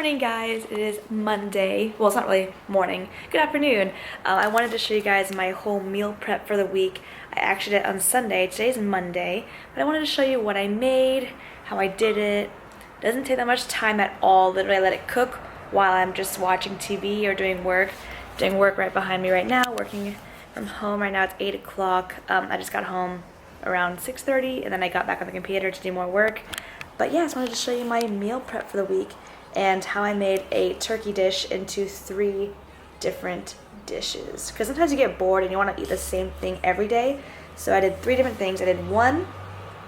morning, guys. It is Monday. Well, it's not really morning. Good afternoon. I wanted to show you guys my whole meal prep for the week. I actually did it on Sunday. Today's Monday. But I wanted to show you what I made, how I did it. It doesn't take that much time at all. Literally, I let it cook while I'm just watching TV or doing work. Doing work right behind me right now, working from home. Right now it's 8 o'clock. I just got home around 6:30, and then I got back on the computer to do more work. But yeah, I just wanted to show you my meal prep for the week and how I made a turkey dish into 3 different dishes. Because sometimes you get bored and you want to eat the same thing every day. So I did 3 different things. I did 1,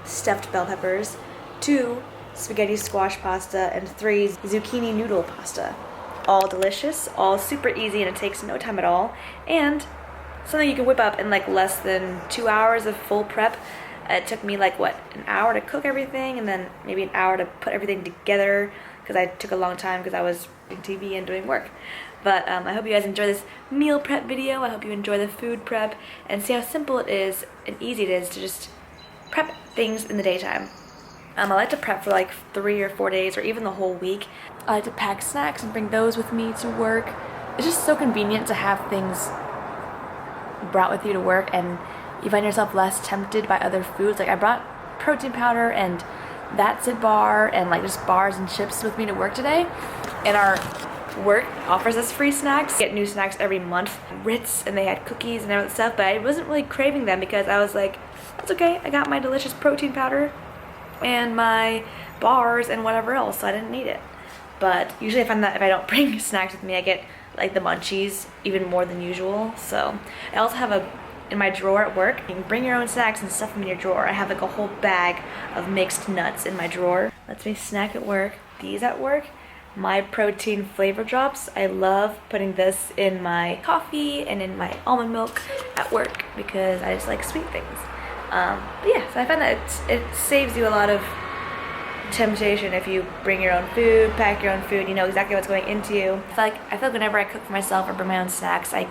stuffed bell peppers, 2, spaghetti squash pasta, and 3, zucchini noodle pasta. All delicious, all super easy, and it takes no time at all. And something you can whip up in like less than 2 hours of full prep. It took me like, an hour to cook everything, and then maybe an hour to put everything together, because I took a long time because I was watching TV and doing work. But I hope you guys enjoy this meal prep video. I hope you enjoy the food prep and see how simple it is and easy it is to just prep things in the daytime. I like to prep for like 3 or 4 days or even the whole week. I like to pack snacks and bring those with me to work. It's just so convenient to have things brought with you to work, and you find yourself less tempted by other foods. Like I brought protein powder and That's It bar and like just bars and chips with me to work today. And our work offers us free snacks. Get new snacks every month. Ritz, and they had cookies and all that stuff, but I wasn't really craving them because I was like, that's okay, I got my delicious protein powder and my bars and whatever else, so I didn't need it. But usually I find that if I don't bring snacks with me, I get like the munchies even more than usual. So I also have in my drawer at work, you can bring your own snacks and stuff them in your drawer. I have like a whole bag of mixed nuts in my drawer. Lets me snack at work. These at work, my protein flavor drops. I love putting this in my coffee and in my almond milk at work because I just like sweet things. But yeah, so I find that it saves you a lot of temptation if you bring your own food, pack your own food, you know exactly what's going into you. I feel like whenever I cook for myself or bring my own snacks, I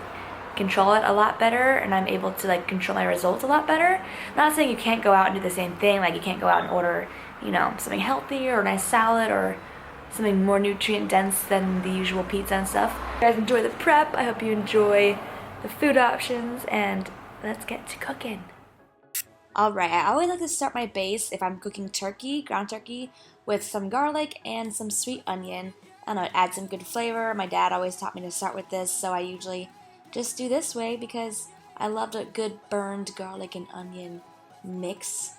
control it a lot better, and I'm able to like control my results a lot better. I'm not saying you can't go out and do the same thing, like you can't go out and order, something healthy or a nice salad or something more nutrient dense than the usual pizza and stuff. You guys enjoy the prep. I hope you enjoy the food options, and let's get to cooking. Alright, I always like to start my base if I'm cooking turkey, ground turkey, with some garlic and some sweet onion. I don't know, it adds some good flavor. My dad always taught me to start with this, so I usually just do this way because I loved a good burned garlic and onion mix.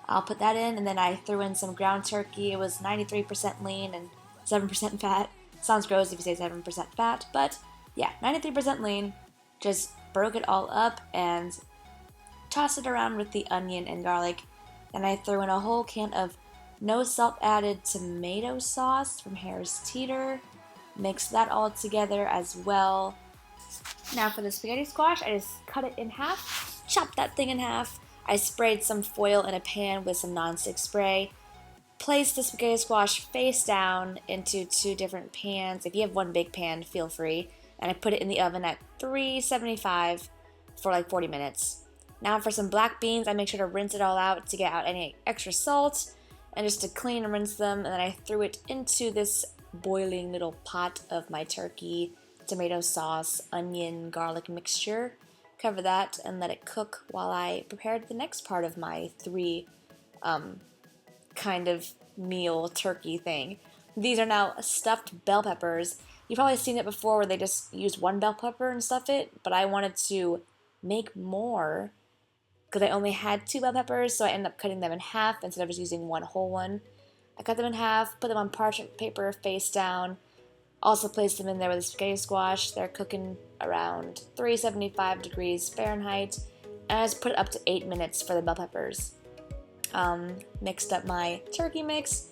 I'll put that in, and then I threw in some ground turkey. It was 93% lean and 7% fat. Sounds gross if you say 7% fat, but yeah, 93% lean. Just broke it all up and tossed it around with the onion and garlic. Then I threw in a whole can of no salt added tomato sauce from Harris Teeter. Mixed that all together as well. Now for the spaghetti squash, I just cut it in half, chopped that thing in half. I sprayed some foil in a pan with some nonstick spray. Placed the spaghetti squash face down into 2 different pans. If you have one big pan, feel free. And I put it in the oven at 375 for like 40 minutes. Now for some black beans, I make sure to rinse it all out to get out any extra salt and just to clean and rinse them. And then I threw it into this boiling little pot of my turkey, tomato sauce, onion, garlic mixture. Cover that and let it cook while I prepared the next part of my 3 kind of meal turkey thing. These are now stuffed bell peppers. You've probably seen it before where they just use 1 bell pepper and stuff it, but I wanted to make more because I only had 2 bell peppers, so I ended up cutting them in half instead of just using 1 whole one. I cut them in half, put them on parchment paper face down, also placed them in there with the spaghetti squash. They're cooking around 375 degrees Fahrenheit, and I just put it up to 8 minutes for the bell peppers. Mixed up my turkey mix,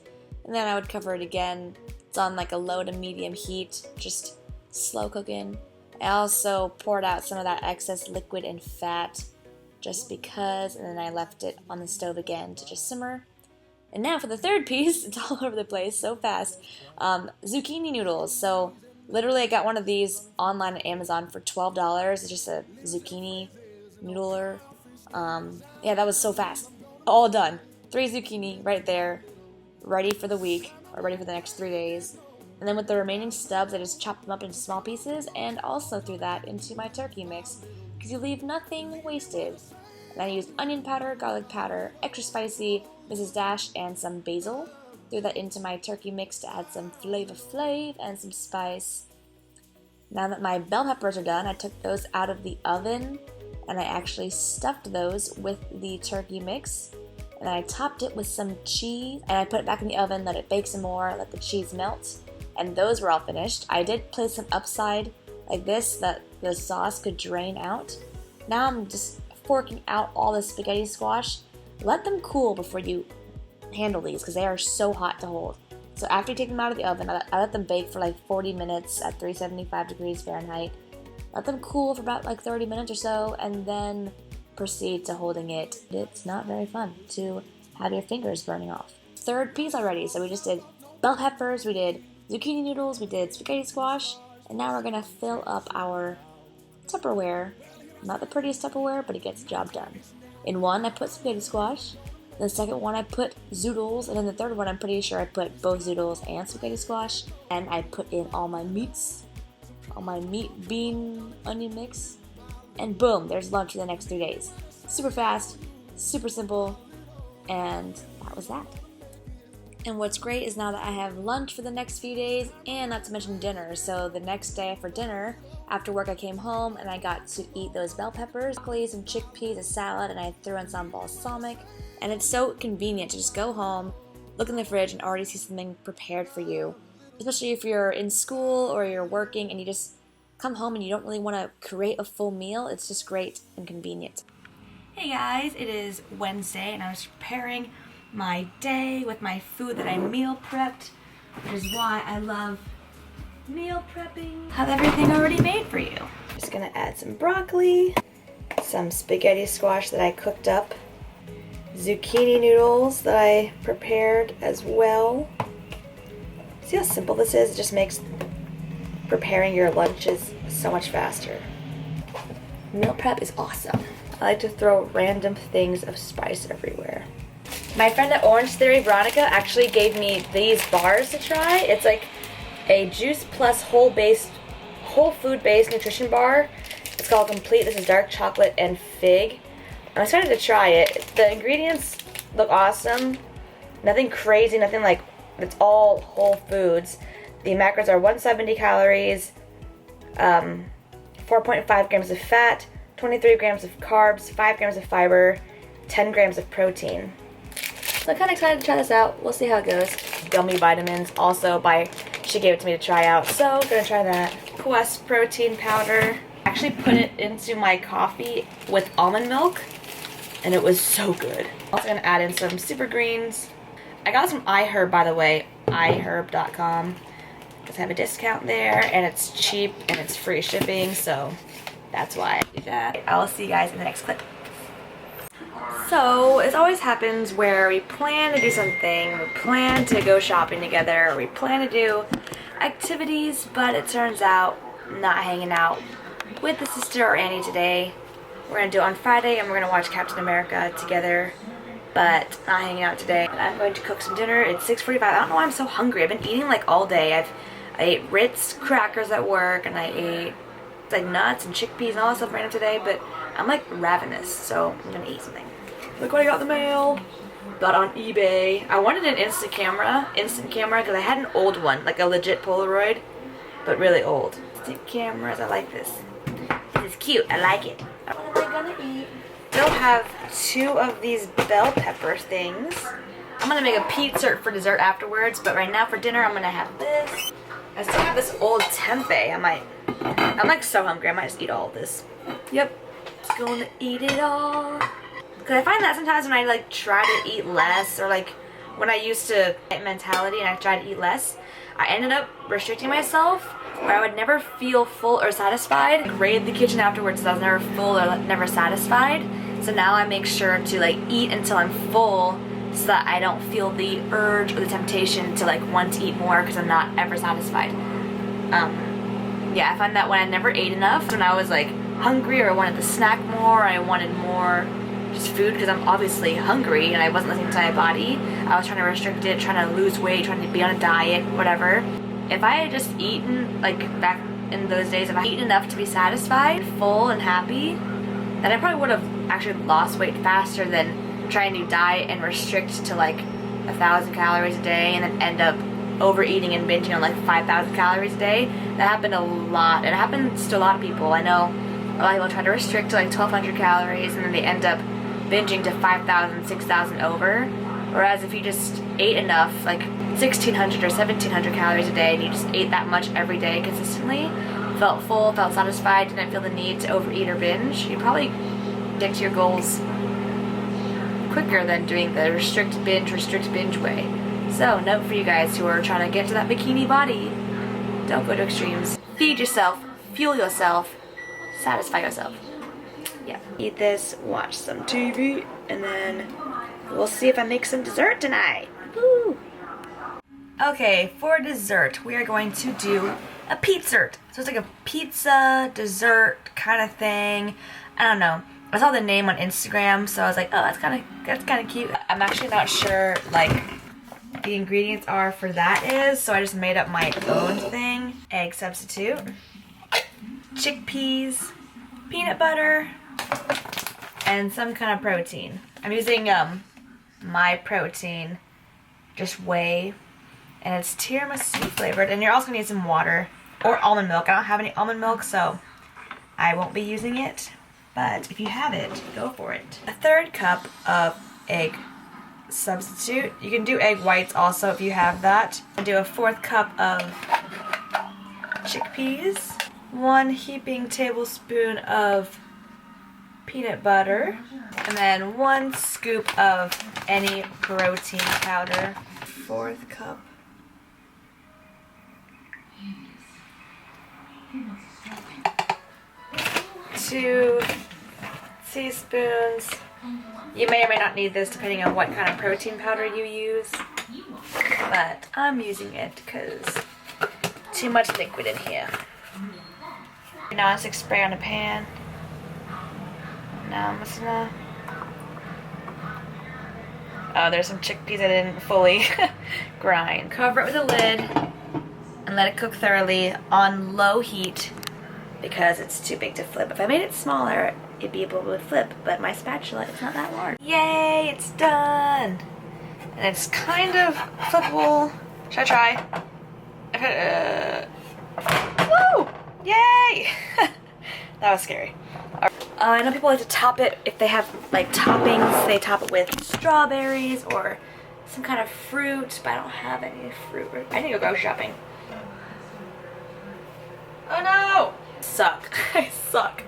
and then I would cover it again. It's on like a low to medium heat, just slow cooking. I also poured out some of that excess liquid and fat just because, and then I left it on the stove again to just simmer. And now for the third piece, it's all over the place so fast, zucchini noodles. So literally I got one of these online at Amazon for $12. It's just a zucchini noodler. Yeah, that was so fast. All done. 3 zucchini right there, ready for the week, or ready for the next 3 days. And then with the remaining stubs, I just chopped them up into small pieces and also threw that into my turkey mix because you leave nothing wasted. And I used onion powder, garlic powder, extra spicy, Mrs. Dash, and some basil. Threw that into my turkey mix to add some flavor and some spice. Now that my bell peppers are done, I took those out of the oven and I actually stuffed those with the turkey mix. And then I topped it with some cheese and I put it back in the oven, let it bake some more, let the cheese melt. And those were all finished. I did place them upside like this that the sauce could drain out. Now I'm just forking out all the spaghetti squash. Let them cool before you handle these because they are so hot to hold. So after you take them out of the oven, I let them bake for like 40 minutes at 375 degrees Fahrenheit. Let them cool for about like 30 minutes or so and then proceed to holding it. It's not very fun to have your fingers burning off. Third piece already. So we just did bell peppers, we did zucchini noodles, we did spaghetti squash, and now we're gonna fill up our Tupperware. Not the prettiest Tupperware, but it gets the job done. In one, I put spaghetti squash. In the second one, I put Zoodles. And in the third one, I'm pretty sure I put both Zoodles and spaghetti squash. And I put in all my meats, all my meat, bean, onion mix. And boom, there's lunch for the next 3 days. Super fast, super simple, and that was that. And what's great is now that I have lunch for the next few days, and not to mention dinner. So the next day for dinner, after work I came home and I got to eat those bell peppers, broccoli, some chickpeas, a salad, and I threw in some balsamic. And it's so convenient to just go home, look in the fridge, and already see something prepared for you. Especially if you're in school or you're working and you just come home and you don't really want to create a full meal. It's just great and convenient. Hey guys, it is Wednesday and I was preparing my day with my food that I meal prepped, which is why I love meal prepping. Have everything already made for you. Just gonna add some broccoli, some spaghetti squash that I cooked up, zucchini noodles that I prepared as well. See how simple this is? It just makes preparing your lunches so much faster. Meal prep is awesome. I like to throw random things of spice everywhere. My friend at Orange Theory, Veronica, actually gave me these bars to try. It's like a Juice Plus whole food based nutrition bar. It's called Complete. This is dark chocolate and fig. I'm excited to try it. The ingredients look awesome. Nothing crazy, nothing like, it's all whole foods. The macros are 170 calories, 4.5 grams of fat, 23 grams of carbs, 5 grams of fiber, 10 grams of protein. So I'm kind of excited to try this out. We'll see how it goes. Gummy vitamins also she gave it to me to try out. So I'm going to try that. Quest protein powder. I actually put it into my coffee with almond milk and it was so good. Also going to add in some super greens. I got some iHerb, by the way, iHerb.com. I have a discount there and it's cheap and it's free shipping, so that's why I do that. I'll see you guys in the next clip. So it always happens where we plan to do something, we plan to go shopping together, or we plan to do activities, but it turns out not hanging out with the sister or Annie today. We're gonna do it on Friday and we're gonna watch Captain America together, but not hanging out today. I'm going to cook some dinner. It's 6:45. I don't know why I'm so hungry. I've been eating like all day. I ate Ritz crackers at work and I ate like nuts and chickpeas and all that stuff random today, but I'm like ravenous, so I'm gonna eat something. Look what I got in the mail. Got on eBay. I wanted an instant camera because I had an old one, like a legit Polaroid, but really old. Instant cameras, I like this. This is cute, I like it. What am I gonna eat? Still have 2 of these bell pepper things. I'm gonna make a Pizzert for dessert afterwards, but right now for dinner I'm gonna have this. I still have this old tempeh. I'm like so hungry, I might just eat all of this. Yep, just gonna eat it all. Because I find that sometimes when I like try to eat less, or like when I used to get mentality and I tried to eat less, I ended up restricting myself where I would never feel full or satisfied. I raid the kitchen afterwards so I was never full or never satisfied. So now I make sure to like eat until I'm full so that I don't feel the urge or the temptation to like want to eat more because I'm not ever satisfied. Yeah, I find that when I never ate enough, when I was like hungry or wanted to snack more, I wanted more just food because I'm obviously hungry and I wasn't listening to my body. I was trying to restrict it, trying to lose weight, trying to be on a diet, whatever. if I had just eaten, like back in those days, if I had eaten enough to be satisfied, full and happy, then I probably would have actually lost weight faster than trying to diet and restrict to like 1,000 calories a day and then end up overeating and binging on like 5,000 calories a day. That happened a lot. It happens to a lot of people. I know a lot of people try to restrict to like 1,200 calories and then they end up binging to 5,000, 6,000 over. Whereas if you just ate enough, like 1,600 or 1,700 calories a day, and you just ate that much every day consistently, felt full, felt satisfied, didn't feel the need to overeat or binge, you'd probably get to your goals quicker than doing the restrict binge way. So, note for you guys who are trying to get to that bikini body, don't go to extremes. Feed yourself, fuel yourself, satisfy yourself. Yeah. Eat this, watch some TV, and then we'll see if I make some dessert tonight. Woo! Okay, for dessert, we are going to do a Pizzert. So it's like a pizza dessert kind of thing. I don't know. I saw the name on Instagram, so I was like, oh, that's kind of cute. I'm actually not sure like the ingredients are for that so I just made up my own thing. Egg substitute, chickpeas, peanut butter, and some kind of protein. I'm using my protein, just whey, and it's tiramisu flavored, and you're also gonna need some water or almond milk. I don't have any almond milk, so I won't be using it, but if you have it, go for it. A 1/3 cup of egg substitute. You can do egg whites also if you have that. I'll do a 1/4 cup of chickpeas, 1 heaping tablespoon of peanut butter, and then 1 scoop of any protein powder. 1/4 cup. 2 teaspoons. You may or may not need this depending on what kind of protein powder you use, but I'm using it because too much liquid in here. Non-stick spray on a pan. Now I'm just gonna... Oh, there's some chickpeas I didn't fully grind. Cover it with a lid and let it cook thoroughly on low heat because it's too big to flip. If I made it smaller, it'd be able to flip, but my spatula is not that large. Yay, it's done! And it's kind of flippable. Should I try? Woo! Yay! That was scary. I know people like to top it, if they have like toppings, they top it with strawberries or some kind of fruit, but I don't have any fruit. I need to go shopping. Oh no! Suck. I suck.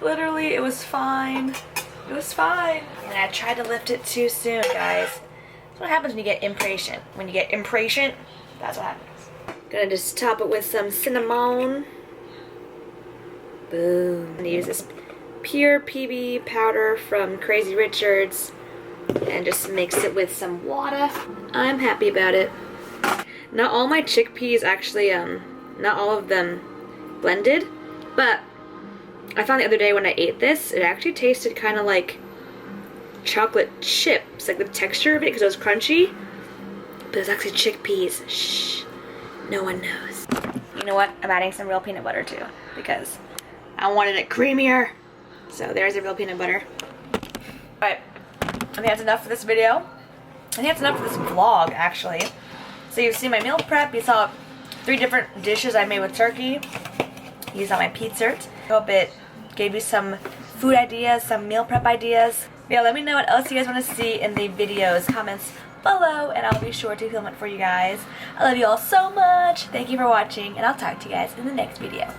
Literally, it was fine. It was fine. And I tried to lift it too soon, guys. That's what happens when you get impatient. When you get impatient, that's what happens. Gonna just top it with some cinnamon. Boom. I'm gonna use this pure PB powder from Crazy Richard's and just mix it with some water. I'm happy about it. Not all my chickpeas actually, not all of them blended, but I found the other day when I ate this, it actually tasted kind of like chocolate chips, like the texture of it, because it was crunchy, but it was actually chickpeas. Shh, no one knows. You know what? I'm adding some real peanut butter too, because I wanted it creamier. So there's the real peanut butter. Alright, I think that's enough for this video. I think that's enough for this vlog, actually. So you've seen my meal prep, you saw 3 different dishes I made with turkey. You saw my Pizzert. Hope it gave you some food ideas, some meal prep ideas. Yeah, let me know what else you guys want to see in the videos, comments below, and I'll be sure to film it for you guys. I love you all so much. Thank you for watching, and I'll talk to you guys in the next video.